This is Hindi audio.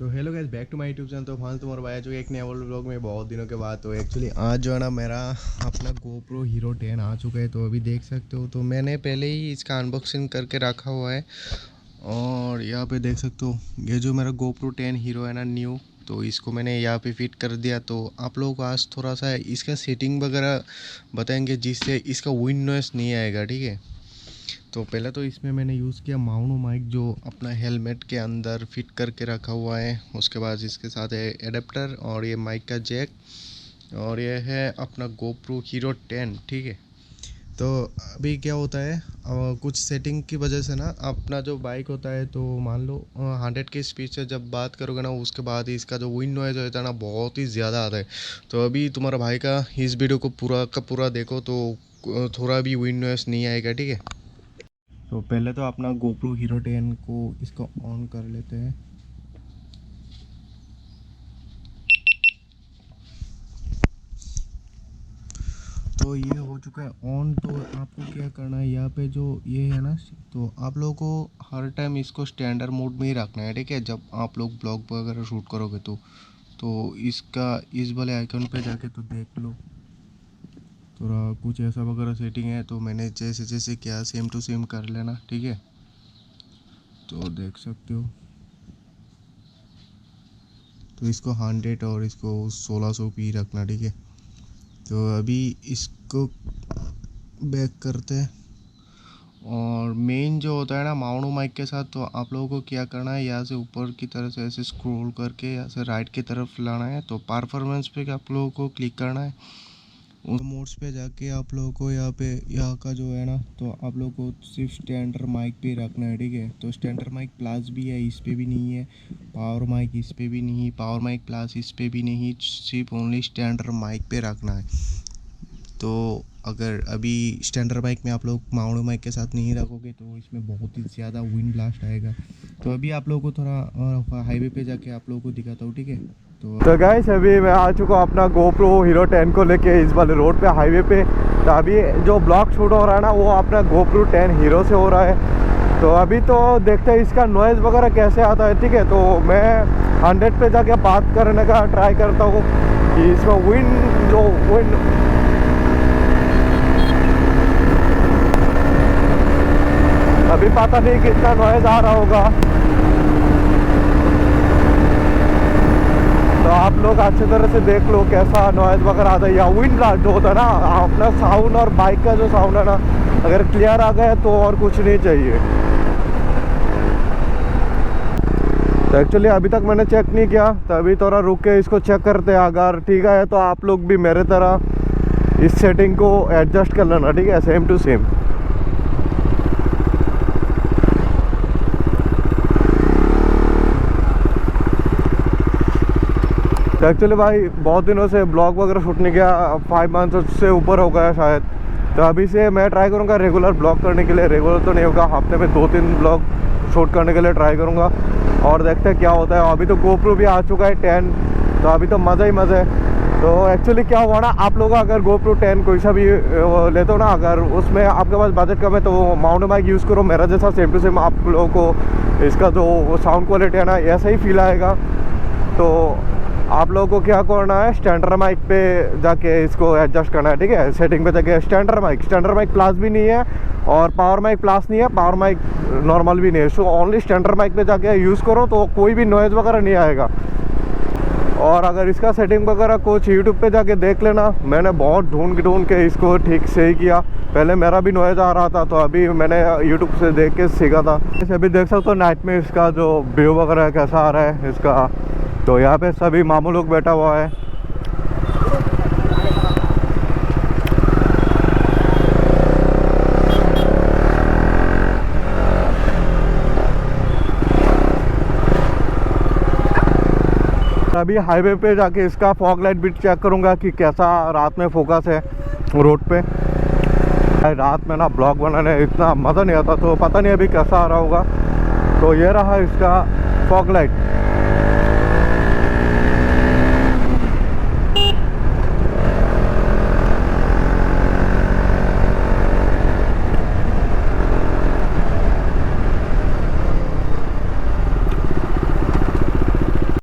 तो hello guys, back to my YouTube channel. तो हाँ, तुम्हारा भाई जो एक नया व्लॉग में बहुत दिनों के बाद। तो एक्चुअली आज जो है ना मेरा अपना GoPro Hero 10 आ चुका है। तो अभी देख सकते हो, तो मैंने पहले ही इसका अनबॉक्सिंग करके रखा हुआ है। और यहाँ पे देख सकते हो, ये जो मेरा GoPro 10 हीरो है ना न्यू, तो इसको मैंने यहाँ पे फिट कर दिया। तो आप लोगों को आज थोड़ा सा इसका सेटिंग वगैरह बताएंगे जिससे इसका विंड नॉइस नहीं आएगा, ठीक है। तो पहले तो इसमें मैंने यूज़ किया माउनो माइक, जो अपना हेलमेट के अंदर फिट करके रखा हुआ है। उसके बाद इसके साथ है एडेप्टर और ये माइक का जैक, और ये है अपना GoPro Hero 10, ठीक है। तो अभी क्या होता है, कुछ सेटिंग की वजह से ना अपना जो बाइक होता है, तो मान लो 100 की स्पीड से जब बात करोगे ना, उसके बाद ही इसका जो विंड नॉइज़ होता है ना बहुत ही ज़्यादा आता है। तो अभी तुम्हारा भाई का इस वीडियो को पूरा का पूरा देखो, तो थोड़ा भी विंड नॉइज़ नहीं आएगा, ठीक है। तो पहले तो अपना GoPro Hero 10 को इसको ऑन कर लेते हैं। तो ये हो चुका है ऑन। तो आपको क्या करना है, यहाँ पे जो ये है ना, तो आप लोगों को हर टाइम इसको स्टैंडर्ड मोड में ही रखना है, ठीक है। जब आप लोग ब्लॉग वगैरह शूट करोगे तो इसका इस वाले आइकन पे जाके तो देख लो, थोड़ा कुछ ऐसा वगैरह सेटिंग है। तो मैंने जैसे जैसे किया सेम टू सेम कर लेना, ठीक है। तो देख सकते हो, तो इसको 100 और इसको 1600 पी रखना, ठीक है। तो अभी इसको बैक करते हैं। और मेन जो होता है ना माउनो माइक के साथ, तो आप लोगों को क्या करना है, यहाँ से ऊपर की तरफ से ऐसे स्क्रॉल करके यहाँ से राइट की तरफ लाना है। तो परफॉर्मेंस पे आप लोगों को क्लिक करना है। उन मोड्स पे जाके आप लोगों को यहाँ का जो है ना, तो आप लोगों को सिर्फ स्टैंडर्ड माइक पे रखना है, ठीक है। तो स्टैंडर्ड माइक प्लस भी है, इस पे भी नहीं है। पावर माइक इस पे भी नहीं, पावर माइक प्लस इस पे भी नहीं, सिर्फ ओनली स्टैंडर्ड माइक पे रखना है। तो अगर अभी स्टैंडर्ड माइक में आप लोग माउनो माइक के साथ नहीं रखोगे, तो इसमें बहुत ही ज़्यादा विंड ब्लास्ट आएगा। तो अभी आप लोगों को थोड़ा हाईवे पे जाके आप लोगों को दिखाता हूँ, ठीक है। तो गाइस, अभी मैं आ चुका हूँ अपना GoPro Hero 10 को लेके इस वाले रोड पे, हाईवे पे। तो अभी जो ब्लॉग शूट हो रहा है ना, वो अपना GoPro 10 Hero से हो रहा है। तो अभी तो देखते हैं इसका नॉइज़ वगैरह कैसे आता है, ठीक है। तो मैं 100 पे जाके बात करने का ट्राई करता हूँ कि इसमें विंड अभी पता नहीं कितना नॉइज़ आ रहा होगा। तो आप लोग अच्छी तरह से देख लो कैसा नॉइज़ वगैरह आता है। या विंड ब्लास्ट जो होता है ना, अपना साउंड और बाइक का जो साउंड है ना, अगर क्लियर आ गया तो और कुछ नहीं चाहिए। तो एक्चुअली अभी तक मैंने चेक नहीं किया, तो अभी थोड़ा रुक के इसको चेक करते हैं। अगर ठीक है तो आप लोग भी मेरे तरह इस सेटिंग को एडजस्ट कर लेना, ठीक है, सेम टू सेम। तो एक्चुअली भाई बहुत दिनों से ब्लॉग वगैरह शूट नहीं किया, 5 मंथ्स से ऊपर हो गया शायद। तो अभी से मैं ट्राई करूँगा रेगुलर ब्लॉग करने के लिए। रेगुलर तो नहीं होगा, हफ्ते में 2-3 ब्लॉग शूट करने के लिए ट्राई करूँगा, और देखते हैं क्या होता है। अभी तो GoPro भी आ चुका है 10, तो अभी तो मज़ा ही मज़ा है। तो एक्चुअली क्या हुआ ना, आप लोग अगर GoPro 10 कोई सा भी लेते हो ना, अगर उसमें आपके पास बजट कम है, तो माउंट माइक यूज़ करो मेरा जैसा, सेम टू सेम आप लोगों को इसका जो साउंड क्वालिटी है ना ऐसा ही फील आएगा। तो आप लोगों को क्या करना है, स्टैंडर्ड माइक पे जाके इसको एडजस्ट करना है, ठीक है। सेटिंग पे जाके स्टैंडर्ड माइक प्लस भी नहीं है और पावर माइक प्लस नहीं है, पावर माइक नॉर्मल भी नहीं है। सो ओनली स्टैंडर्ड माइक पे जाके यूज़ करो, तो कोई भी नॉइज़ वगैरह नहीं आएगा। और अगर इसका सेटिंग वगैरह कुछ यूट्यूब पे जाके देख लेना, मैंने बहुत ढूंढ के इसको ठीक से ही किया। पहले मेरा भी नॉइज़ आ रहा था, तो अभी मैंने यूट्यूब से देख के सीखा था। अभी देख सकते हो नाइट में इसका जो व्यू वगैरह कैसा आ रहा है इसका। तो यहाँ पे सभी मामू लोग बैठा हुआ है। अभी हाईवे पे जाके इसका फॉग लाइट भी चेक करूँगा कि कैसा रात में फोकस है रोड पे। रात में ना ब्लॉग बनाने इतना मज़ा नहीं आता, तो पता नहीं अभी कैसा आ रहा होगा। तो ये रहा इसका फॉग लाइट।